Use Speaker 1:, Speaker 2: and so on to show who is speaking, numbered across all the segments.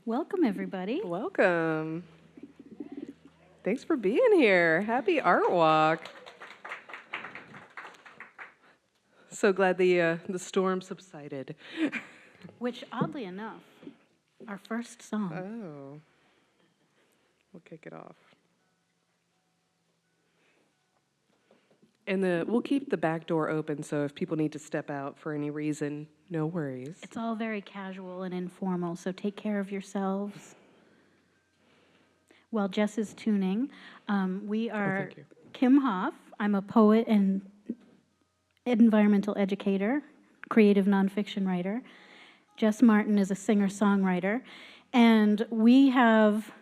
Speaker 1: Welcome, everybody.
Speaker 2: Welcome. Thanks for being here. Happy Art Walk. So glad the storm subsided.
Speaker 1: Which, oddly enough, our first song.
Speaker 2: Oh. We'll kick it off. And we'll keep the back door open, so if people need to step out for any reason, no worries.
Speaker 1: It's all very casual and informal, so take care of yourselves. While Jess is tuning, we are
Speaker 2: thank you.
Speaker 1: Kim Hoff. I'm a poet and environmental educator, creative nonfiction writer. Jess Martin is a singer-songwriter. And we have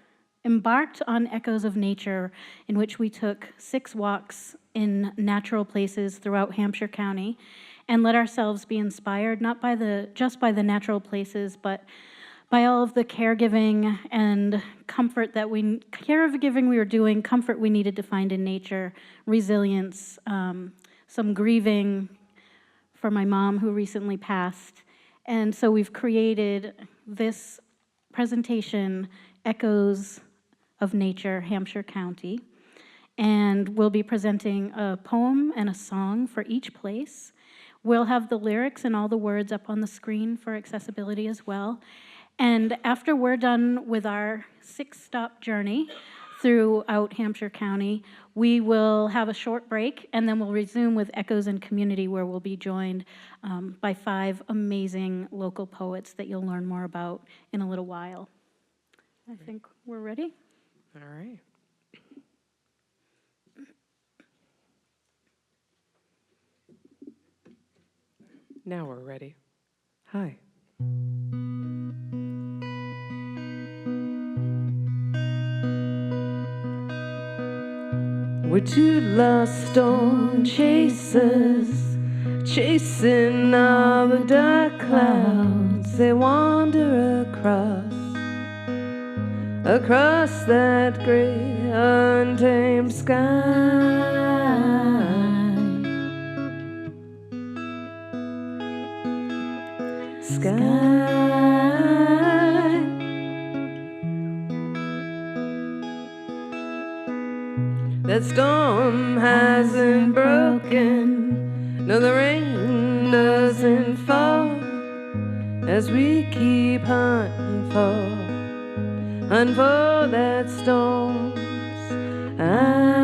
Speaker 1: embarked on Echoes of Nature, in which we took 6 walks in natural places throughout Hampshire County and let ourselves be inspired, not by just by the natural places, but by all of the caregiving and comfort we were doing, comfort we needed to find in nature, resilience, some grieving for my mom who recently passed. And so we've created this presentation, Echoes of Nature, Hampshire County. And we'll be presenting a poem and a song for each place. We'll have the lyrics and all the words up on the screen for accessibility as well. And after we're done with our 6-stop journey throughout Hampshire County, we will have a short break, and then we'll resume with Echoes and Community, where we'll be joined by 5 amazing local poets that you'll learn more about in a little while. I think we're ready.
Speaker 2: All right. Now we're ready. Hi. We're 2 lost storm chasers, chasing all the dark clouds. They wander across that gray, untamed sky. That storm hasn't broken, no, the rain doesn't fall, as we keep hunting for that storm's eye.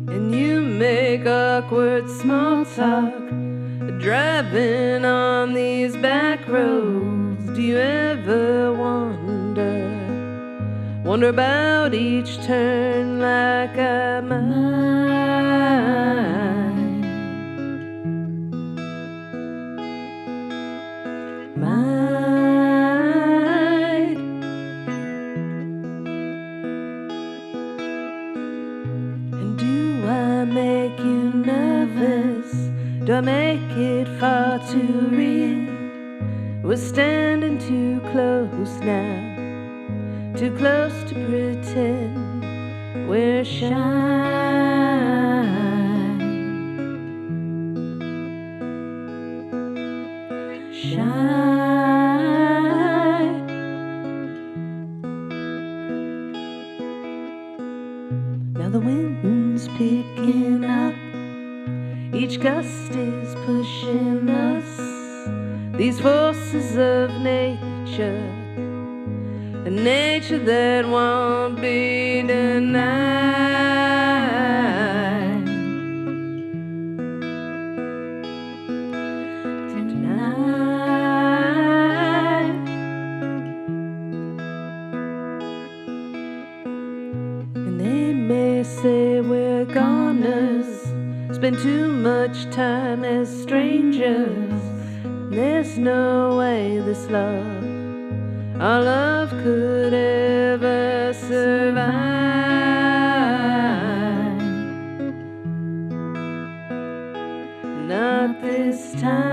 Speaker 2: And you make awkward small talk, driving on these back roads. Do you ever wonder about each turn like I might? And do I make you nervous? Do I make it far too real? We're standing too close now, too close to pretend we're shy. Now the wind's picking up, each gust is pushing us, these forces of nature, a nature that won't be denied. Tonight. And they may say we're goners, spend too much time as strangers. There's no way this love, our love, could ever survive. Not this time.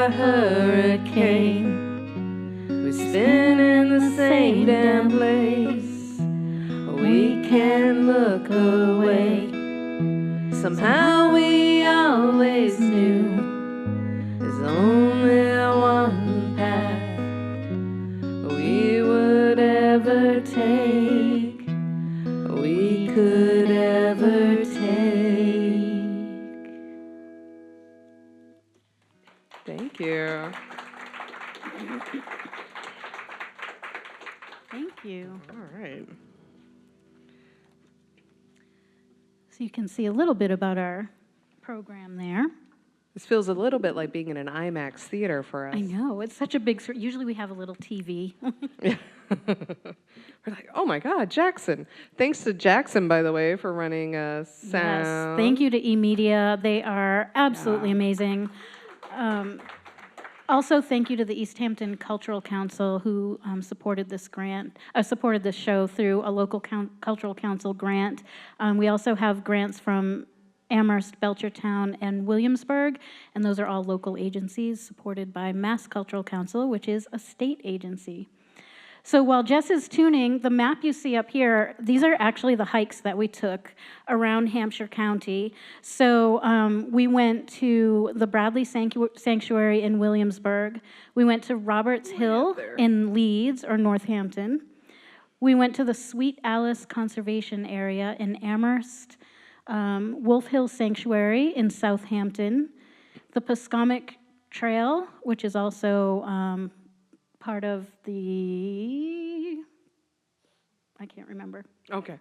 Speaker 2: a hurricane. We spin in the same damn place. We can't look away. Somehow we always knew there's only one path we would ever take, we could ever take. Thank you.
Speaker 1: Thank you.
Speaker 2: All right.
Speaker 1: So you can see a little bit about our program there.
Speaker 2: This feels a little bit like being in an IMAX theater for us.
Speaker 1: I know, it's such a big screen. Usually we have a little TV.
Speaker 2: We're like, oh my God, Jackson. Thanks to Jackson, by the way, for running sound.
Speaker 1: Yes, thank you to eMedia. They are absolutely amazing. Also, thank you to the Easthampton Cultural Council who supported this grant, supported this show through a local cultural council grant. We also have grants from Amherst, Belchertown, and Williamsburg, and those are all local agencies supported by Mass Cultural Council, which is a state agency. So while Jess is tuning, the map you see up here, these are actually the hikes that we took around Hampshire County. So we went to the Bradley Sanctuary in Williamsburg. We went to Roberts Hill in Leeds or Northampton. We went to the Sweet Alice Conservation Area in Amherst, Wolf Hill Sanctuary in Southampton, the Pascomic Trail, which is also part of the, I can't remember.
Speaker 2: Okay.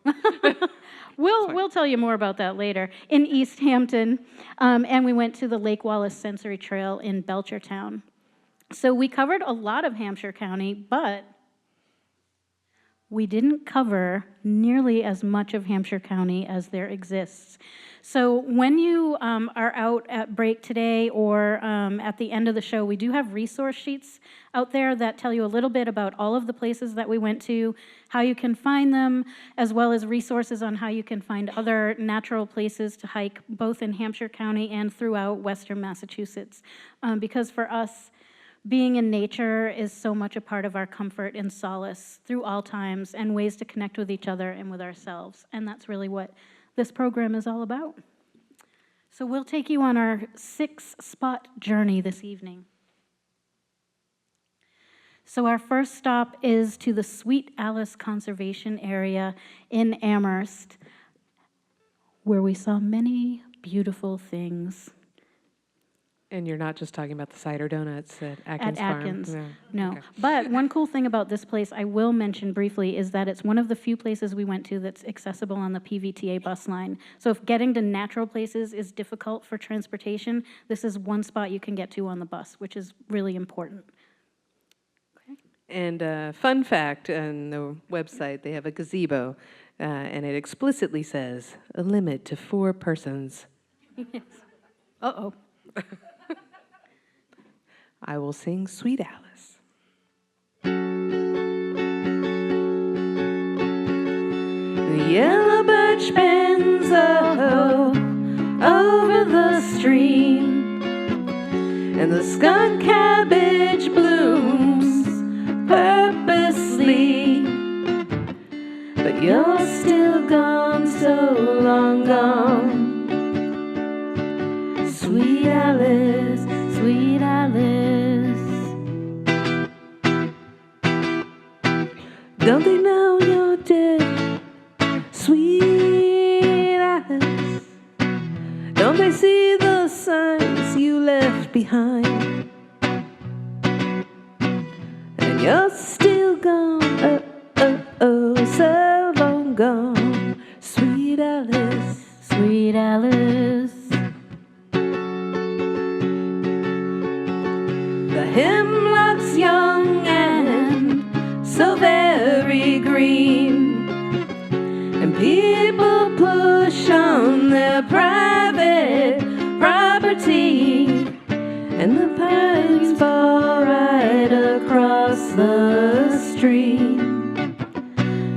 Speaker 1: We'll tell you more about that later. In Easthampton, and we went to the Lake Wallace Sensory Trail in Belchertown. So we covered a lot of Hampshire County, but we didn't cover nearly as much of Hampshire County as there exists. So when you are out at break today or at the end of the show, we do have resource sheets out there that tell you a little bit about all of the places that we went to, how you can find them, as well as resources on how you can find other natural places to hike, both in Hampshire County and throughout Western Massachusetts. Because for us, being in nature is so much a part of our comfort and solace through all times and ways to connect with each other and with ourselves. And that's really what this program is all about. So we'll take you on our 6-spot journey this evening. So our first stop is to the Sweet Alice Conservation Area in Amherst, where we saw many beautiful things.
Speaker 2: And you're not just talking about the cider donuts at Atkins Farm?
Speaker 1: At Atkins,
Speaker 2: Yeah.
Speaker 1: no.
Speaker 2: Okay.
Speaker 1: But one cool thing about this place I will mention briefly is that it's one of the few places we went to that's accessible on the PVTA bus line. So if getting to natural places is difficult for transportation, this is one spot you can get to on the bus, which is really important. Okay.
Speaker 2: And fun fact, on the website, they have a gazebo, and it explicitly says, a limit to 4 persons.
Speaker 1: Yes. Uh-oh.
Speaker 2: I will sing Sweet Alice. The yellow birch bends over the stream, and the skunk cabbage blooms purposely. But you're still gone, so long gone. Sweet Alice, Sweet Alice. Don't they know you're dead, Sweet Alice? Don't they see the signs you left behind? And you're still gone, so long gone, Sweet Alice, Sweet Alice. The hemlock's young and so very green, and people push on their private property, and the pines fall right across the stream.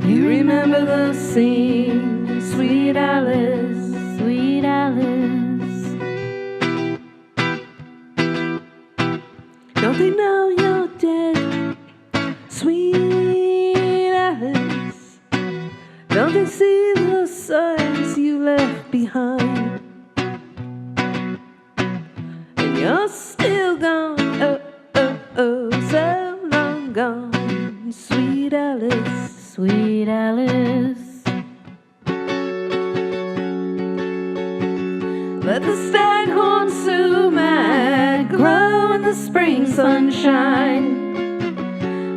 Speaker 2: You remember the scene, Sweet Alice, Sweet Alice. Don't they know you're dead, sweet Alice? Don't they see the signs you left behind? And you're still gone, oh, oh, oh, so long gone, sweet Alice,
Speaker 1: Sweet Alice.
Speaker 2: let the staghorn sumac grow in the spring sunshine.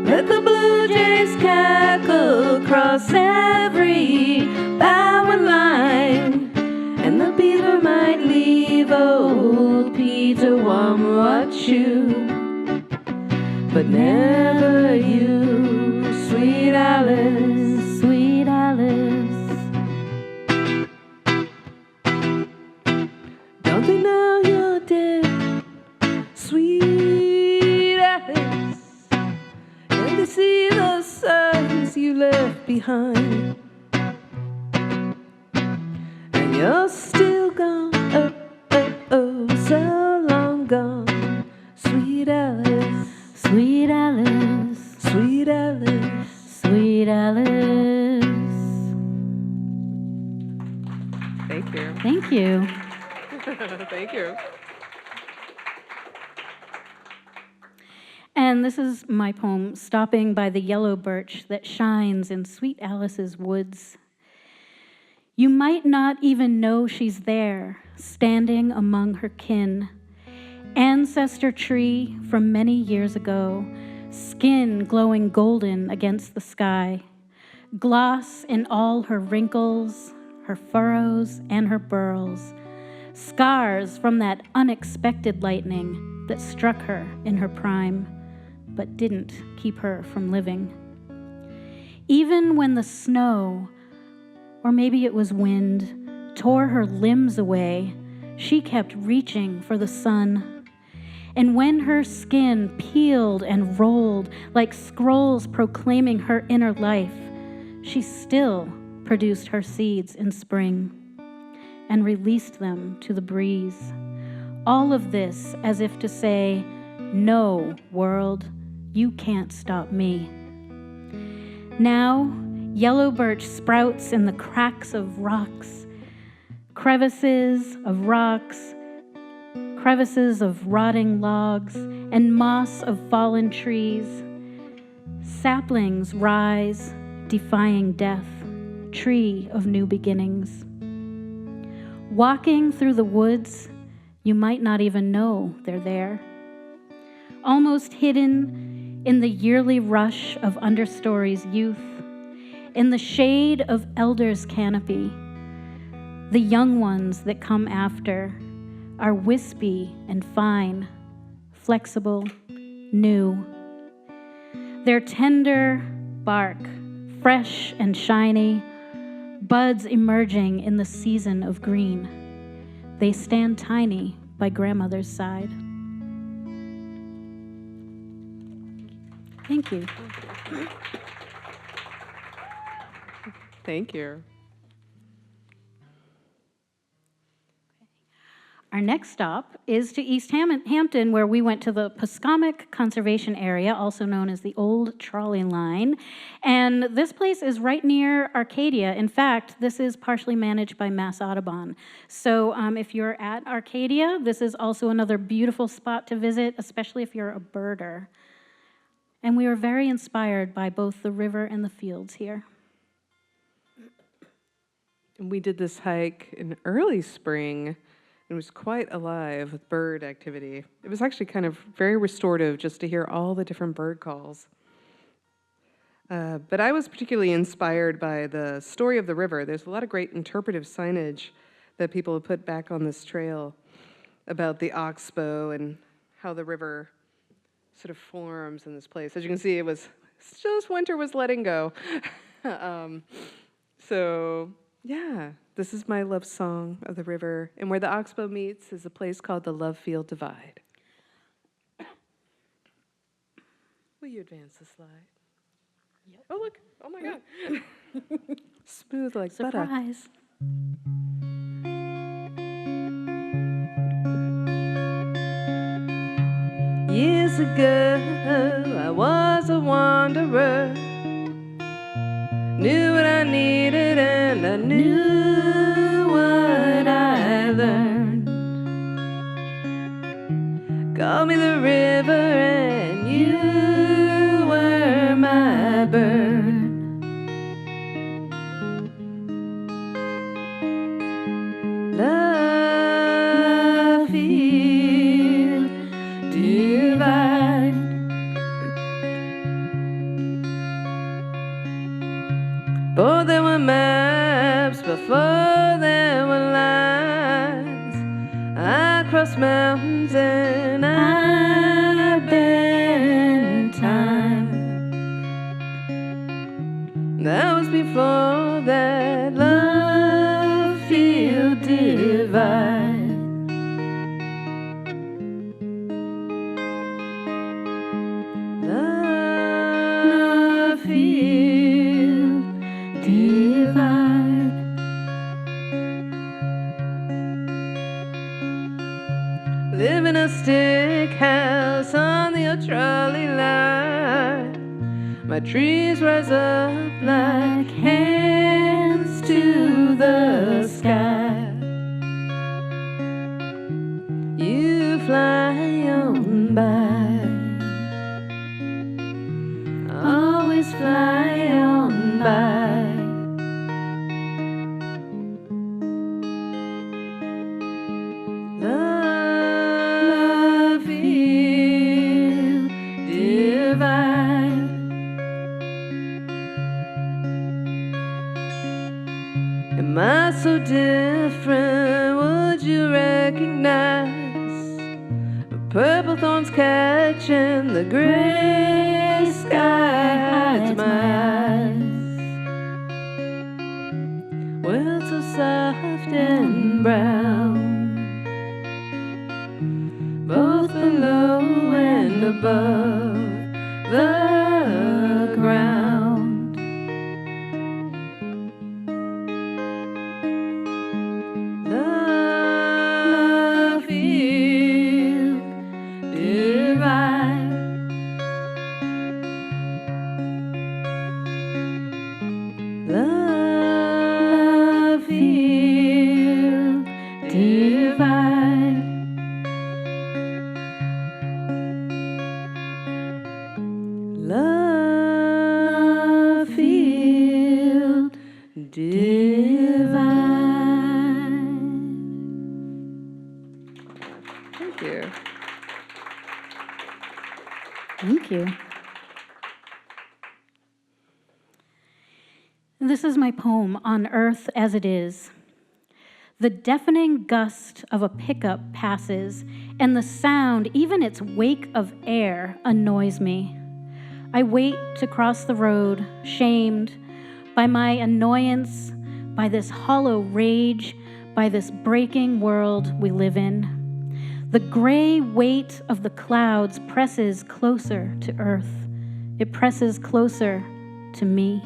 Speaker 2: Let the blue jays cackle across every power line. And the beaver might leave old Peter Warm watch you, but never you, sweet Alice,
Speaker 1: Sweet Alice.
Speaker 2: don't they know you're dead, sweet Alice? And they see the signs you left behind. And you're still gone, oh, oh, oh, so long gone, sweet Alice,
Speaker 1: Sweet Alice.
Speaker 2: sweet Alice.
Speaker 1: Sweet Alice.
Speaker 3: Thank you.
Speaker 1: Thank you.
Speaker 3: Thank you.
Speaker 1: And this is my poem, Stopping by the Yellow Birch That Shines in Sweet Alice's Woods. You might not even know she's there, standing among her kin. Ancestor tree from many years ago, skin glowing golden against the sky, gloss in all her wrinkles, her furrows, and her burls, scars from that unexpected lightning that struck her in her prime, but didn't keep her from living. Even when the snow, or maybe it was wind, tore her limbs away, she kept reaching for the sun. And when her skin peeled and rolled like scrolls proclaiming her inner life, she still produced her seeds in spring and released them to the breeze. All of this as if to say, no, world, you can't stop me. Now, yellow birch sprouts in the cracks of rocks, crevices of rocks, crevices of rotting logs, and moss of fallen trees. Saplings rise, defying death, tree of new beginnings. Walking through the woods, you might not even know they're there. Almost hidden in the yearly rush of understory's youth, in the shade of elders' canopy, the young ones that come after are wispy and fine, flexible, new. Their tender bark, fresh and shiny, buds emerging in the season of green. They stand tiny by grandmother's side. Thank you.
Speaker 3: Thank you.
Speaker 1: Our next stop is to Easthampton, where we went to the Pascomic Conservation Area, also known as the Old Trolley Line. And this place is right near Arcadia. In fact, this is partially managed by Mass Audubon. So if you're at Arcadia, this is also another beautiful spot to visit, especially if you're a birder. And we were very inspired by both the river and the fields here.
Speaker 3: And we did this hike in early spring. It was quite alive with bird activity. It was actually kind of very restorative just to hear all the different bird calls. But I was particularly inspired by the story of the river. There's a lot of great interpretive signage that people have put back on this trail about the oxbow and how the river sort of forms in this place. As you can see, it's just winter was letting go. So yeah, this is my love song of the river. And where the oxbow meets is a place called the Love Field Divide. Will you advance the slide? Yep. Oh, look. Oh, my God. Smooth like butter.
Speaker 1: Surprise.
Speaker 2: Years years ago, I was a wanderer. Knew what I needed and I knew what I learned. Call me the river and you were my bird. Love field divide. Before there were maps, before there were lines, I crossed mountains and I bent time. That was before that love field divide. Love field divide. Live in a stick house on the old trolley line. My trees rise up like hands to the sky. You fly on by, always fly on by. Love field divide. Am I so different? Would you recognize the purple thorns catch and the gray sky hides my eyes? World so soft and brown, both below and above the ground. Love field divide. Love field divide. Love field divide.
Speaker 3: Thank you.
Speaker 1: Thank you. This is my poem, On Earth as It Is. The deafening gust of a pickup passes, and the sound, even its wake of air, annoys me. I wait to cross the road, shamed by my annoyance, by this hollow rage, by this breaking world we live in. The gray weight of the clouds presses closer to earth. It presses closer to me.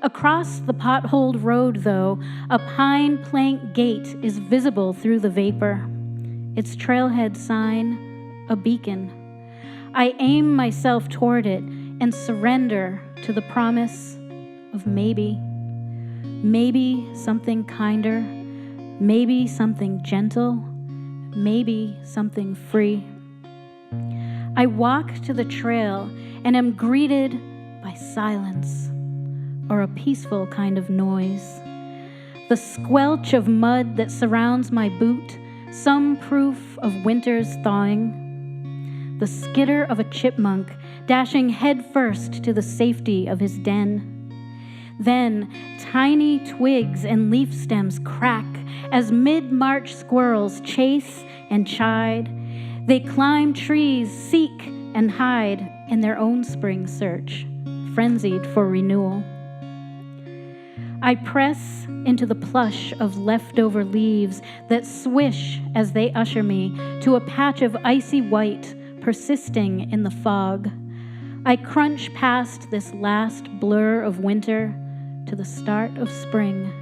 Speaker 1: Across the potholed road, though, a pine plank gate is visible through the vapor. Its trailhead sign, a beacon. I aim myself toward it and surrender to the promise of maybe. Maybe something kinder, maybe something gentle, maybe something free. I walk to the trail and am greeted by silence, or a peaceful kind of noise. The squelch of mud that surrounds my boot, some proof of winter's thawing. The skitter of a chipmunk dashing headfirst to the safety of his den. Then tiny twigs and leaf stems crack as mid-March squirrels chase and chide. They climb trees, seek and hide in their own spring search, frenzied for renewal. I press into the plush of leftover leaves that swish as they usher me to a patch of icy white persisting in the fog. I crunch past this last blur of winter to the start of spring.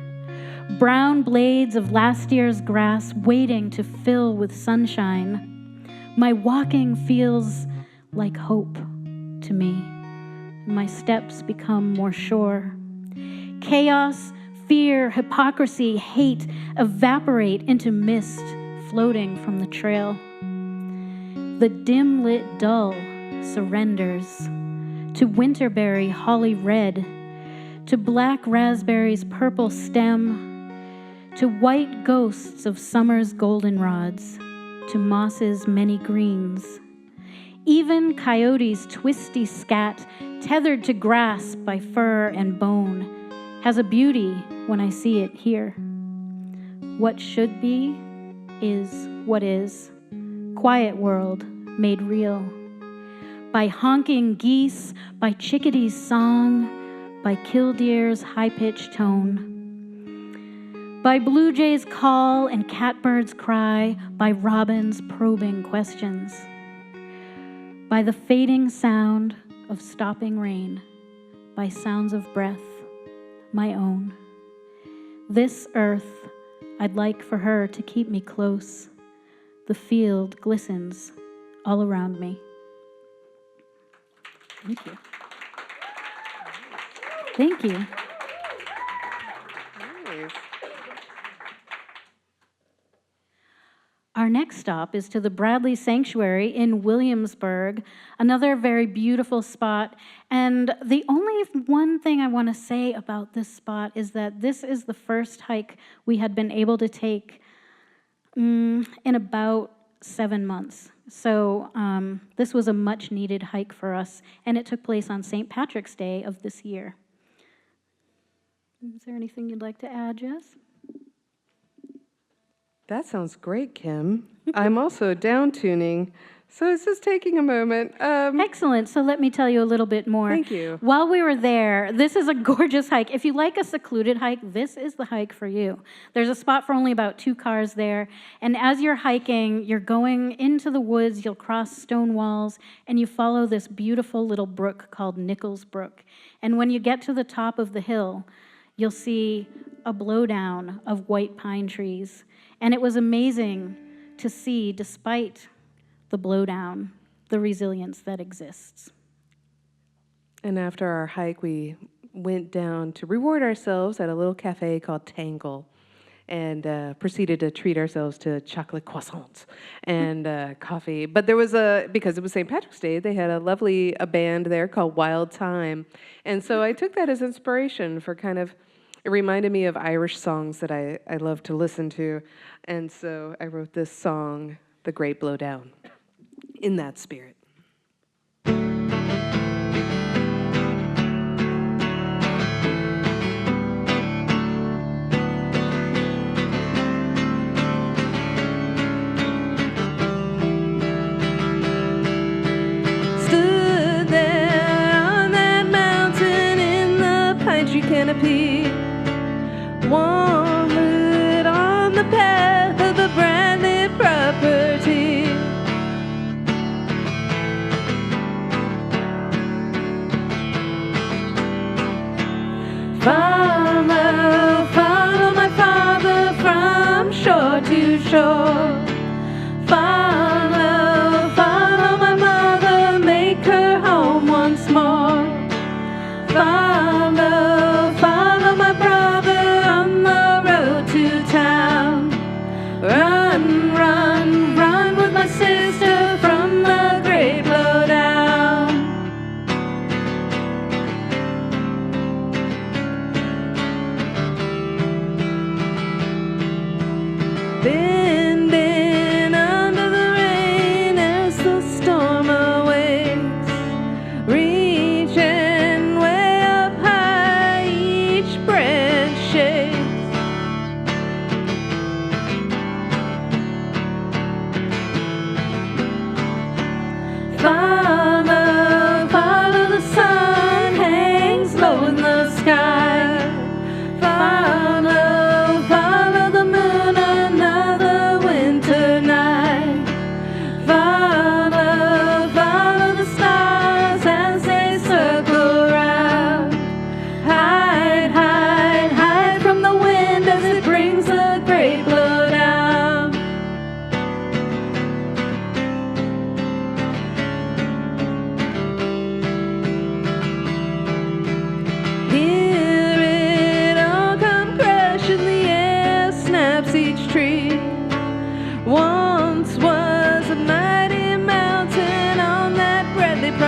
Speaker 1: Brown blades of last year's grass waiting to fill with sunshine. My walking feels like hope to me. My steps become more sure. Chaos, fear, hypocrisy, hate evaporate into mist floating from the trail. The dim-lit dull surrenders to winterberry holly red, to black raspberry's purple stem, to white ghosts of summer's goldenrods, to moss's many greens. Even coyote's twisty scat, tethered to grass by fur and bone, has a beauty when I see it here. What should be is what is. Quiet world made real. By honking geese, by chickadee's song, by killdeer's high-pitched tone. By blue jay's call and catbird's cry, by robin's probing questions. By the fading sound of stopping rain, by sounds of breath, my own. This earth, I'd like for her to keep me close. The field glistens all around me. Thank you. Thank you.
Speaker 3: Nice.
Speaker 1: Our next stop is to the Bradley Sanctuary in Williamsburg, another very beautiful spot. And the only one thing I want to say about this spot is that this is the first hike we had been able to take in about 7 months. So this was a much needed hike for us, and it took place on St. Patrick's Day of this year. Is there anything you'd like to add, Jess?
Speaker 3: That sounds great, Kim. I'm also down tuning, so it's just taking a moment.
Speaker 1: Excellent. So let me tell you a little bit more.
Speaker 3: Thank you.
Speaker 1: While we were there, this is a gorgeous hike. If you like a secluded hike, this is the hike for you. There's a spot for only about 2 cars there. And as you're hiking, you're going into the woods, you'll cross stone walls, and you follow this beautiful little brook called Nichols Brook. And when you get to the top of the hill, you'll see a blowdown of white pine trees. And it was amazing to see, despite the blowdown, the resilience that exists.
Speaker 3: And after our hike, we went down to reward ourselves at a little cafe called Tangle, and proceeded to treat ourselves to chocolate croissants and coffee. But there was because it was St. Patrick's Day, they had a band there called Wild Time. And so I took that as inspiration for it reminded me of Irish songs that I love to listen to. And so I wrote this song, The Great Blowdown, in that spirit.
Speaker 2: Stood there on that mountain in the pine tree canopy, wandered on the path of the Bradley property. Follow, follow my father from shore to shore. Follow, follow my mother, make her home once more. Follow, follow my brother on the road to town. Run, run, run with my sister from the great blowdown. Been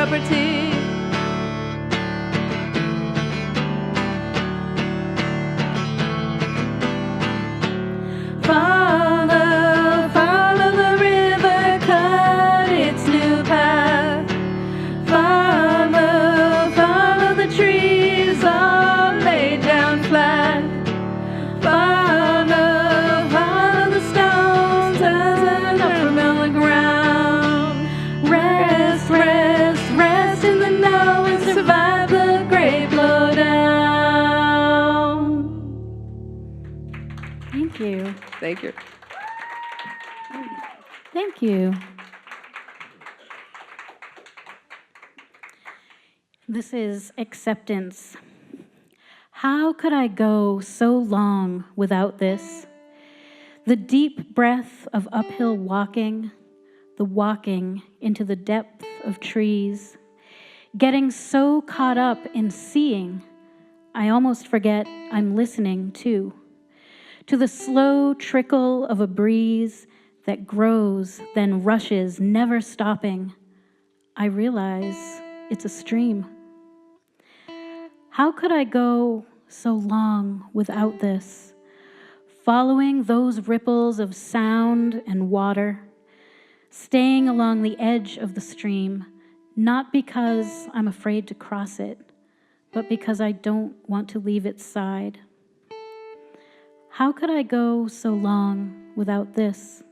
Speaker 2: property. Follow, follow the river, cut its new path. Follow, follow the trees all laid down flat. Follow, follow the stones rising up from the ground. Rest, rest, rest in the now and survive the great blowdown.
Speaker 1: Thank you.
Speaker 3: Thank you.
Speaker 1: Thank you. This is acceptance. How could I go so long without this? The deep breath of uphill walking, the walking into the depth of trees, getting so caught up in seeing, I almost forget I'm listening too, to the slow trickle of a breeze that grows, then rushes, never stopping. I realize it's a stream. How could I go so long without this? Following those ripples of sound and water, staying along the edge of the stream, not because I'm afraid to cross it, but because I don't want to leave its side. How could I go so long without this?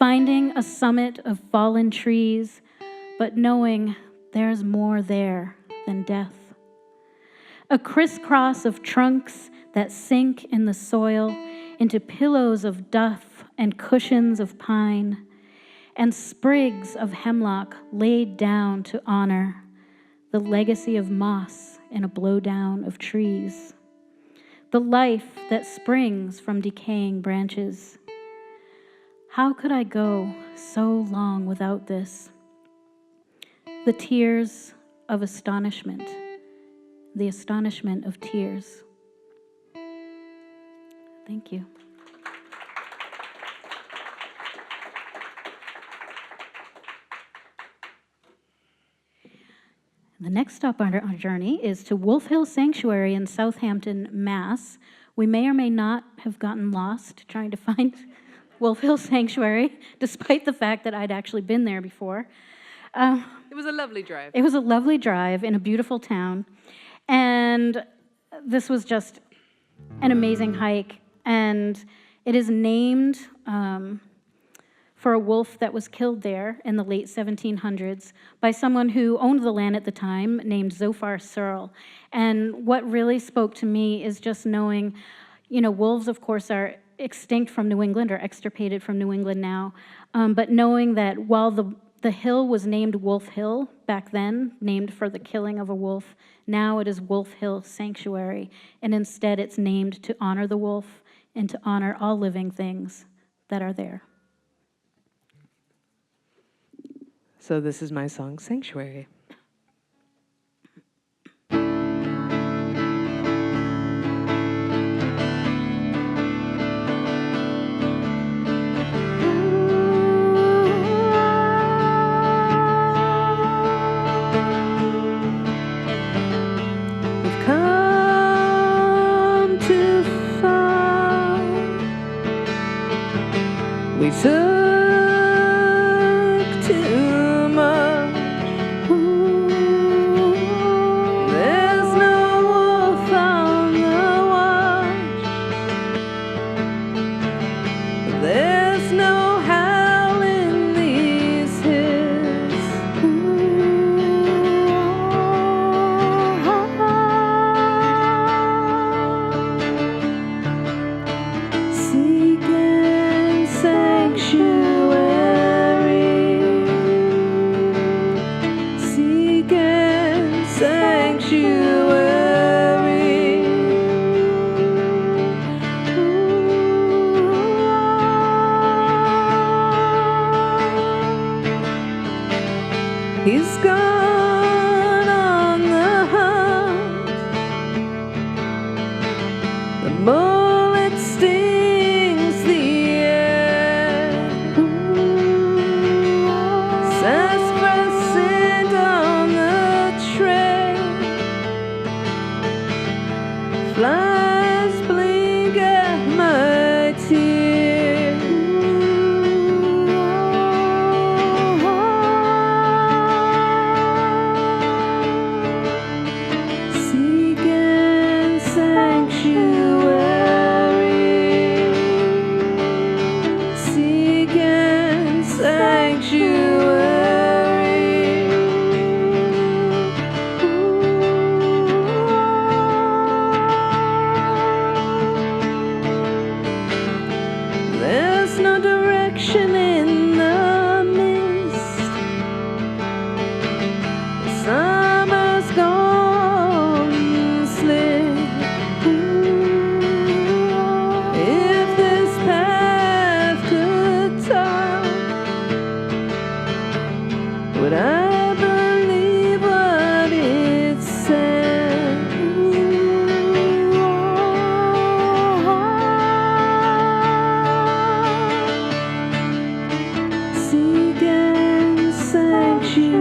Speaker 1: Finding a summit of fallen trees, but knowing there's more there than death. A crisscross of trunks that sink in the soil into pillows of duff and cushions of pine, and sprigs of hemlock laid down to honor the legacy of moss in a blowdown of trees. The life that springs from decaying branches. How could I go so long without this? The tears of astonishment, the astonishment of tears. Thank you. The next stop on our journey is to Wolf Hill Sanctuary in Easthampton, Mass. We may or may not have gotten lost trying to find Wolf Hill Sanctuary, despite the fact that I'd actually been there before.
Speaker 3: It was a lovely drive.
Speaker 1: It was a lovely drive in a beautiful town, and this was just an amazing hike, and it is named for a wolf that was killed there in the late 1700s by someone who owned the land at the time named Zophar Searle. And what really spoke to me is just knowing, wolves, of course, are extinct from New England or extirpated from New England now, but knowing that while the hill was named Wolf Hill back then, named for the killing of a wolf, now it is Wolf Hill Sanctuary, and instead it's named to honor the wolf and to honor all living things that are there.
Speaker 3: So this is my song, Sanctuary.
Speaker 2: We've come too far. We took too much. There's no wolf on the watch. There's no howl in these hills. Seeking sanctuary. Seeking sanctuary. He's gone on the hunt. The bullet stings the air. Says press it on. would I believe what it said? Seeking sanctuary,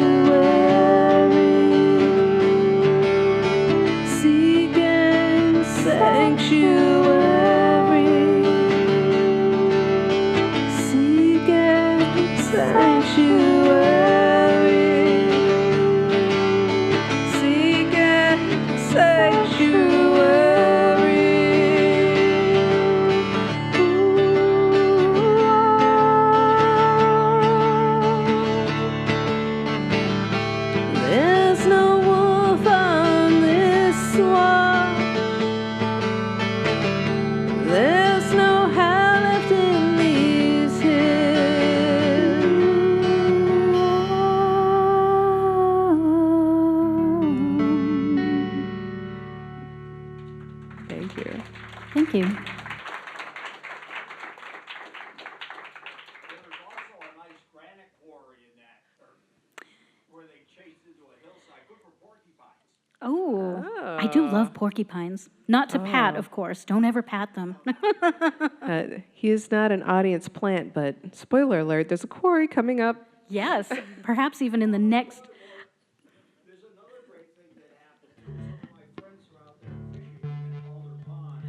Speaker 2: seeking sanctuary, seeking sanctuary, seeking sanctuary. There's no wolf on this swamp. There's no hell left in these hills. Thank you.
Speaker 1: Thank you.
Speaker 4: There's also a nice granite quarry in that, where they chased into a hillside, good for porcupines.
Speaker 1: Oh, I do love porcupines. Not to pat, of course. Don't ever pat them.
Speaker 2: He is not an audience plant, but spoiler alert, there's a quarry coming up.
Speaker 1: Yes, perhaps even in the next.
Speaker 4: There's another great thing that happened. Some of my friends were out there fishing in Alder Pond,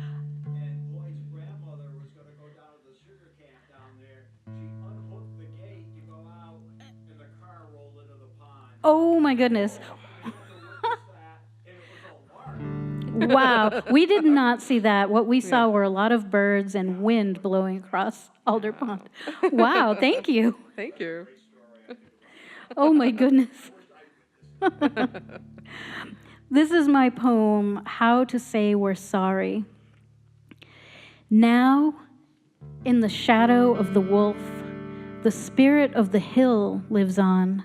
Speaker 4: and Boyd's grandmother was going to go down to the sugar camp down there. She unhooked the gate to go out, and the car rolled into the pond.
Speaker 1: Oh my goodness.
Speaker 4: And it was all dark.
Speaker 1: Wow, we did not see that. What we saw were a lot of birds and wind blowing across Alder Pond. Wow, thank you.
Speaker 3: Thank you.
Speaker 1: Oh my goodness. This is my poem, How to Say We're Sorry. Now, in the shadow of the wolf, the spirit of the hill lives on.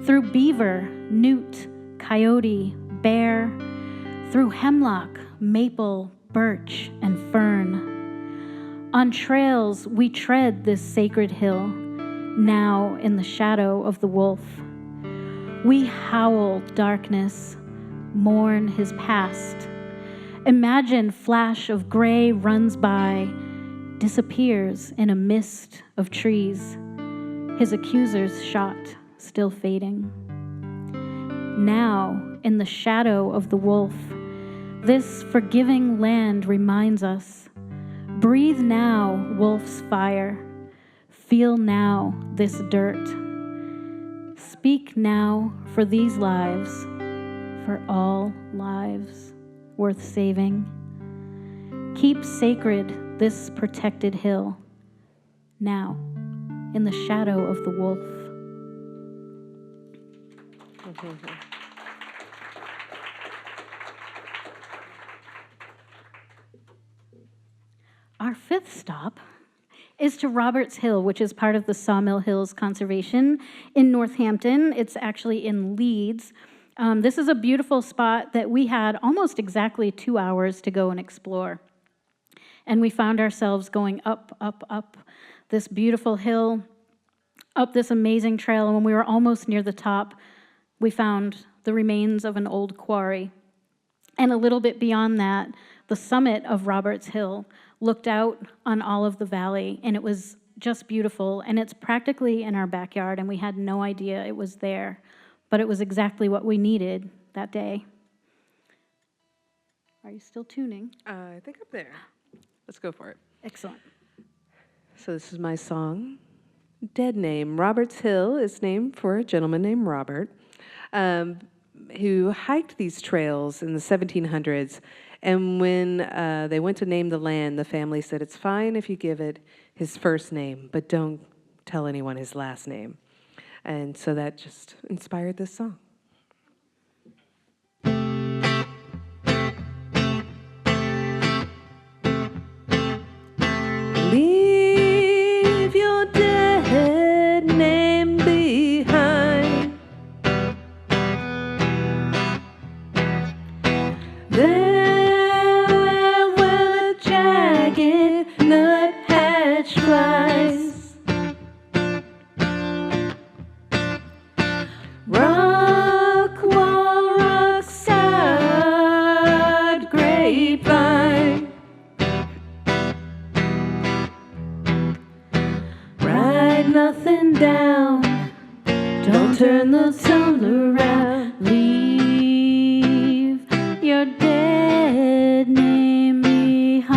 Speaker 1: Through beaver, newt, coyote, bear, through hemlock, maple, birch, and fern. On trails we tread this sacred hill, now in the shadow of the wolf. We howl darkness, mourn his past. Imagine flash of gray runs by, disappears in a mist of trees. His accuser's shot still fading. Now, in the shadow of the wolf, this forgiving land reminds us, breathe now, wolf's fire. Feel now this dirt. Speak now for these lives, for all lives worth saving. Keep sacred this protected hill, now in the shadow of the wolf. Our fifth stop is to Roberts Hill, which is part of the Sawmill Hills Conservation in Northampton. It's actually in Leeds. This is a beautiful spot that we had almost exactly 2 hours to go and explore. And we found ourselves going up, up, up this beautiful hill, up this amazing trail. And when we were almost near the top, we found the remains of an old quarry. And a little bit beyond that, the summit of Roberts Hill looked out on all of the valley, and it was just beautiful. And it's practically in our backyard, and we had no idea it was there. But it was exactly what we needed that day. Are you still tuning?
Speaker 3: I think I'm there. Let's go for it.
Speaker 1: Excellent.
Speaker 2: So this is my song. Dead name. Roberts Hill is named for a gentleman named Robert, who hiked these trails in the 1700s. And when they went to name the land, the family said, it's fine if you give it his first name, but don't tell anyone his last name. And so that just inspired this song. Leave your dead name behind. There where the jagged nuthatch flies. turn the tone around.
Speaker 1: Leave your dead name behind.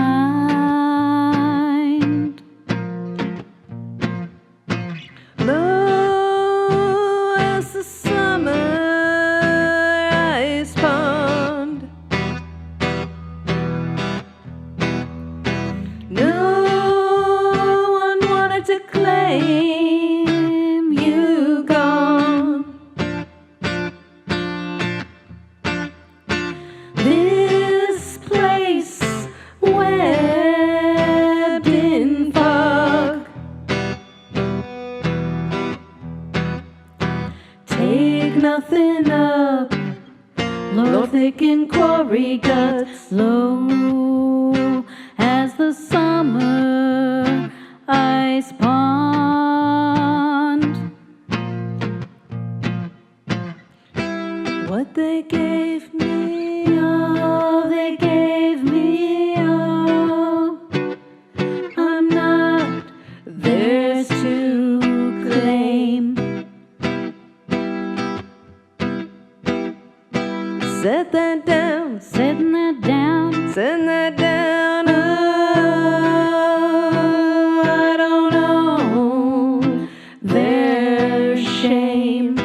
Speaker 2: Low as the summer ice pond. No one wanted to claim you gone. This place webbed in fog. Take nothing up, low thick in quarry guts, low as the summer ice pond. What they gave me, all they gave me, all. I'm not theirs to claim. Set that down,
Speaker 1: Setting that down,
Speaker 2: send that down. Oh, I don't know their shame.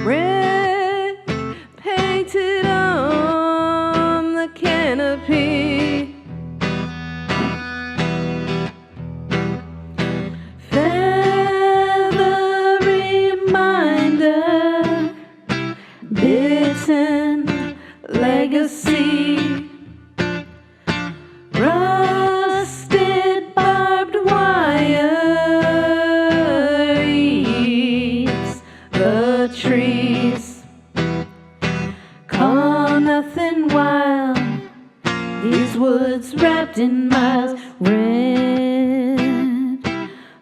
Speaker 2: Red painted on the canopy. Feather reminder, bitten legacy. Rusted barbed wire eats the trees. Call nothing wild, these woods wrapped in miles. Red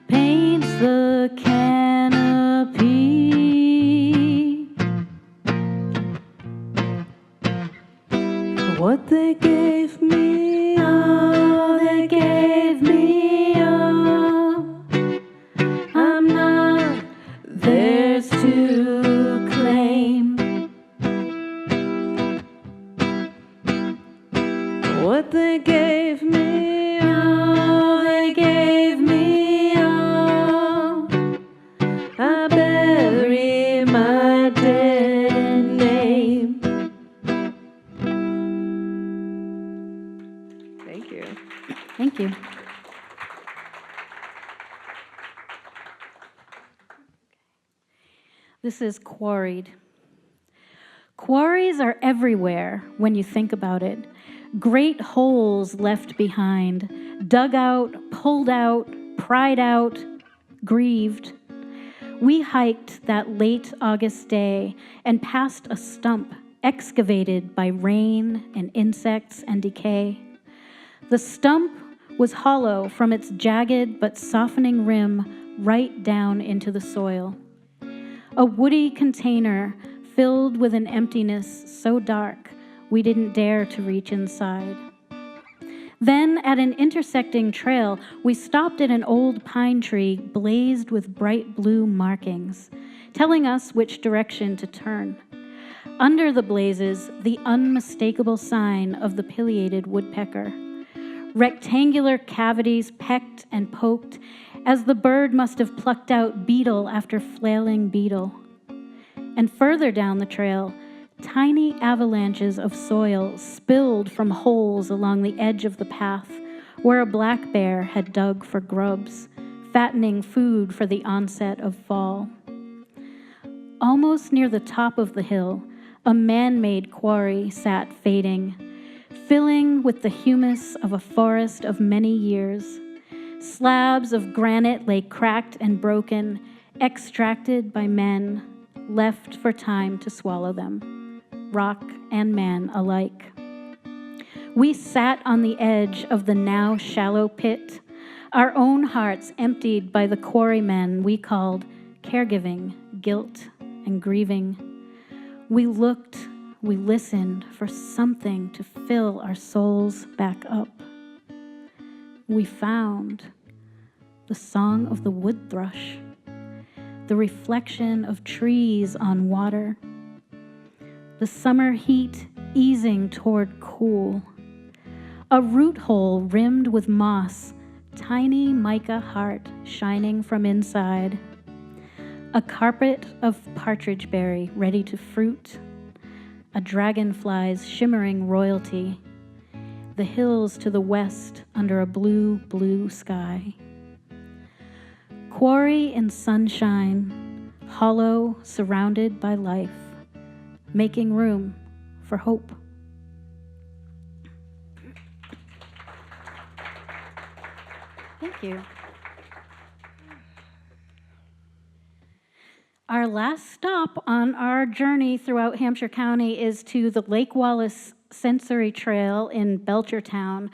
Speaker 2: paints the canopy. What they gave me, all they gave me, all. I'm not theirs to claim. What they gave me, all they gave me, all. I bury my dead name.
Speaker 3: Thank you.
Speaker 1: thank you. This is Quarried. Quarries are everywhere when you think about it. Great holes left behind, dug out, pulled out, pried out, grieved. We hiked that late August day and passed a stump excavated by rain and insects and decay. The stump was hollow from its jagged but softening rim right down into the soil. A woody container filled with an emptiness so dark we didn't dare to reach inside. Then, at an intersecting trail, we stopped at an old pine tree blazed with bright blue markings, telling us which direction to turn. Under the blazes, the unmistakable sign of the pileated woodpecker. Rectangular cavities pecked and poked, as the bird must have plucked out beetle after flailing beetle. And further down the trail, tiny avalanches of soil spilled from holes along the edge of the path where a black bear had dug for grubs, fattening food for the onset of fall. Almost near the top of the hill, a man-made quarry sat fading, filling with the humus of a forest of many years. Slabs of granite lay cracked and broken, extracted by men, left for time to swallow them, rock and man alike. We sat on the edge of the now shallow pit, our own hearts emptied by the quarrymen we called caregiving, guilt, and grieving. We looked, we listened for something to fill our souls back up. We found the song of the wood thrush, the reflection of trees on water, the summer heat easing toward cool, a root hole rimmed with moss, tiny mica heart shining from inside, a carpet of partridge berry ready to fruit, a dragonfly's shimmering royalty, the hills to the west under a blue, blue sky. Quarry in sunshine, hollow, surrounded by life, making room for hope. Thank you. Our last stop on our journey throughout Hampshire County is to the Lake Wallace Sensory Trail in Belchertown,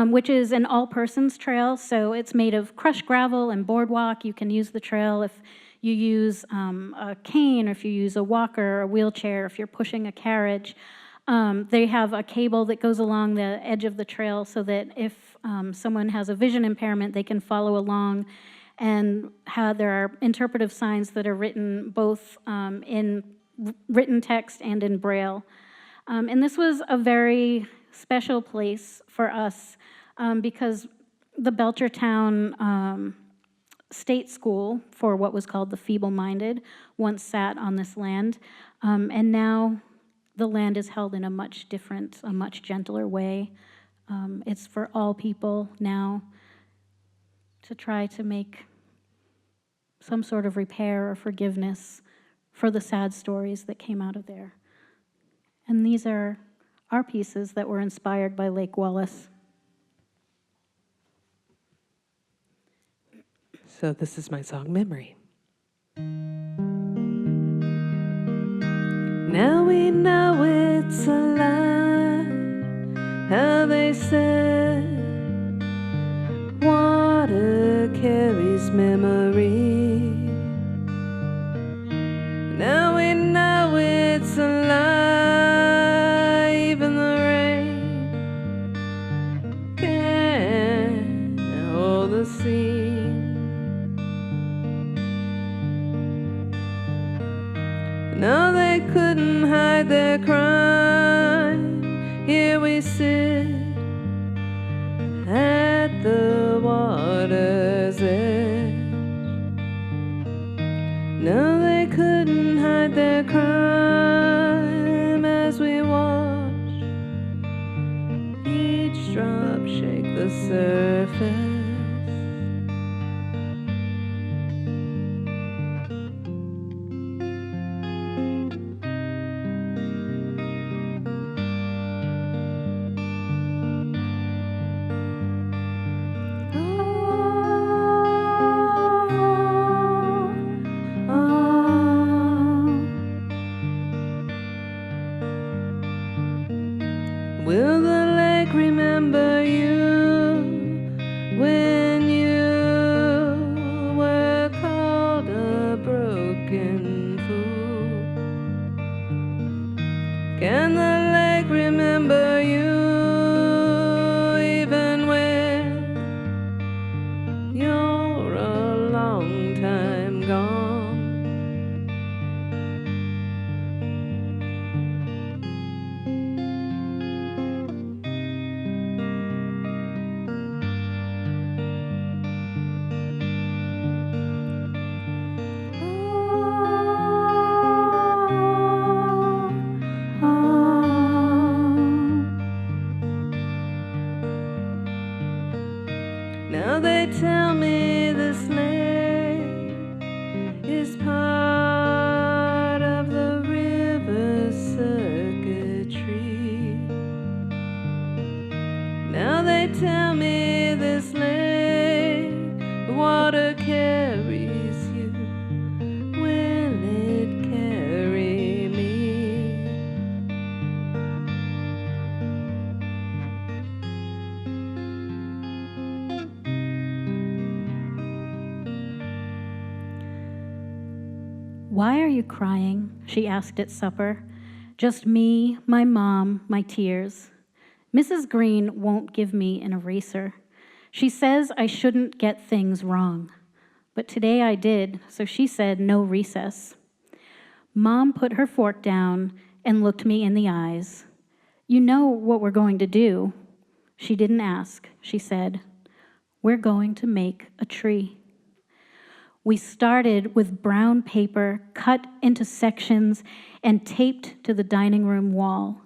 Speaker 1: which is an all-persons trail, so it's made of crushed gravel and boardwalk. You can use the trail if you use a cane, or if you use a walker or a wheelchair, if you're pushing a carriage. They have a cable that goes along the edge of the trail so that if someone has a vision impairment, they can follow along. And there are interpretive signs that are written both in written text and in Braille. And this was a very special place for us because the Belchertown State School for what was called the feeble-minded once sat on this land, and now the land is held in a much different, a much gentler way. It's for all people now to try to make some sort of repair or forgiveness for the sad stories that came out of there. And these are our pieces that were inspired by Lake Wallace.
Speaker 2: So this is my song, Memory. Now we know it's a lie, how they said water carries memory. Now we know it's a lie, even the rain can't hold the sea. No, they couldn't hide their crime. Here we sit at the water's edge. No, they couldn't hide their crime as we watch each drop shake the surface. Will the lake remember you when you were called a broken fool? Can the lake remember you even when you're a long time gone? Now they tell me this lake is part of the river circuitry. Now they tell me this lake, the water carries you. Will it carry me?
Speaker 1: Why are you crying? She asked at supper. Just me, my mom, my tears. Mrs. Green won't give me an eraser. She says I shouldn't get things wrong, but today I did, so she said no recess. Mom put her fork down and looked me in the eyes. You know what we're going to do. She didn't ask, she said. We're going to make a tree. We started with brown paper cut into sections and taped to the dining room wall.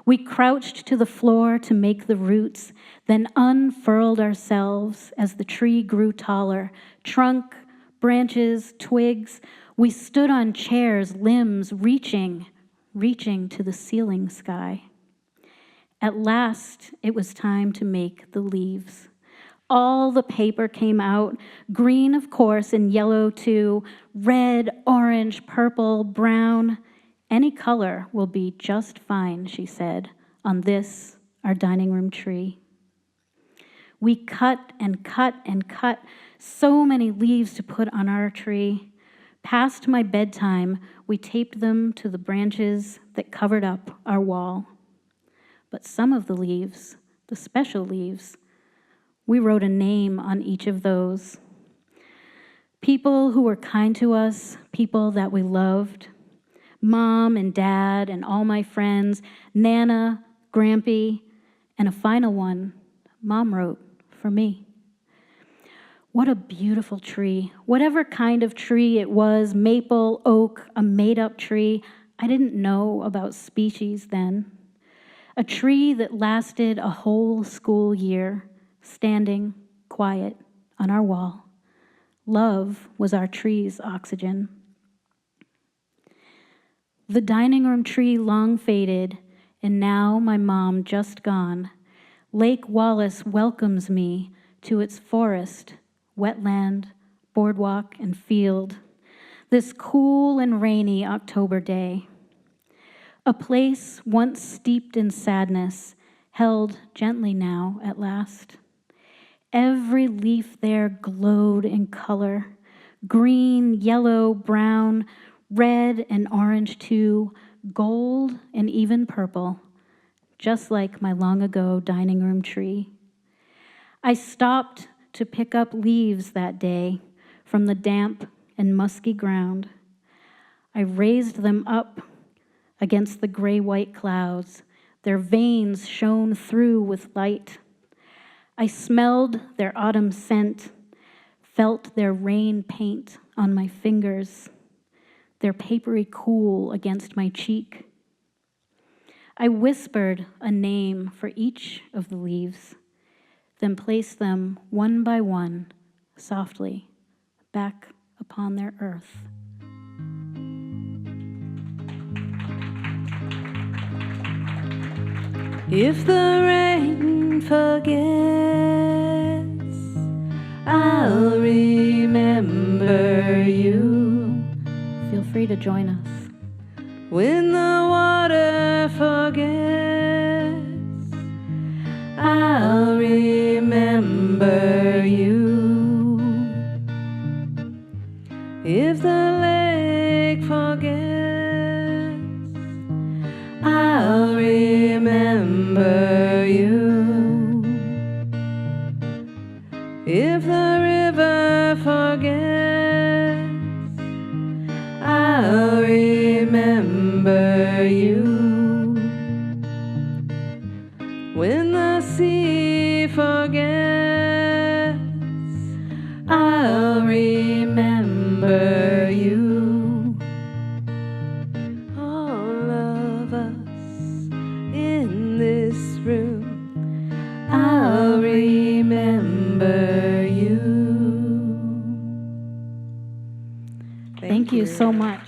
Speaker 1: We crouched to the floor to make the roots, then unfurled ourselves as the tree grew taller. Trunk, branches, twigs. We stood on chairs, limbs reaching to the ceiling sky. At last, it was time to make the leaves. All the paper came out, green, of course, and yellow too, red, orange, purple, brown. Any color will be just fine, she said, on this, our dining room tree. We cut and cut and cut so many leaves to put on our tree. Past my bedtime, we taped them to the branches that covered up our wall. But some of the leaves, the special leaves, we wrote a name on each of those. People who were kind to us, people that we loved. Mom and Dad and all my friends, Nana, Grampy, and a final one, Mom wrote for me. What a beautiful tree. Whatever kind of tree it was, maple, oak, a made-up tree, I didn't know about species then. A tree that lasted a whole school year, standing quiet on our wall. Love was our tree's oxygen. The dining room tree long faded, and now my mom just gone. Lake Wallace welcomes me to its forest, wetland, boardwalk, and field, this cool and rainy October day. A place once steeped in sadness, held gently now at last. Every leaf there glowed in color, green, yellow, brown, red and orange too, gold and even purple, just like my long ago dining room tree. I stopped to pick up leaves that day from the damp and musky ground. I raised them up against the gray-white clouds. Their veins shone through with light. I smelled their autumn scent, felt their rain paint on my fingers, their papery cool against my cheek. I whispered a name for each of the leaves, then placed them one by one, softly, back upon their earth.
Speaker 2: If the rain forgets, I'll remember you.
Speaker 1: Feel free to join us.
Speaker 2: When the water forgets, I'll remember you. If the lake forgets, I'll remember you. If the river forgets, I'll remember you. When the sea forgets, I'll remember you. All of us in this room, I'll remember you.
Speaker 1: Thank you so much.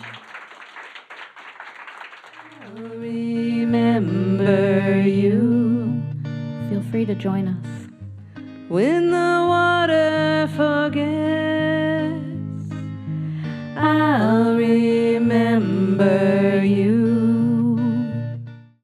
Speaker 2: I'll remember you.
Speaker 1: Feel free to join us.
Speaker 2: When the water forgets, I'll remember you.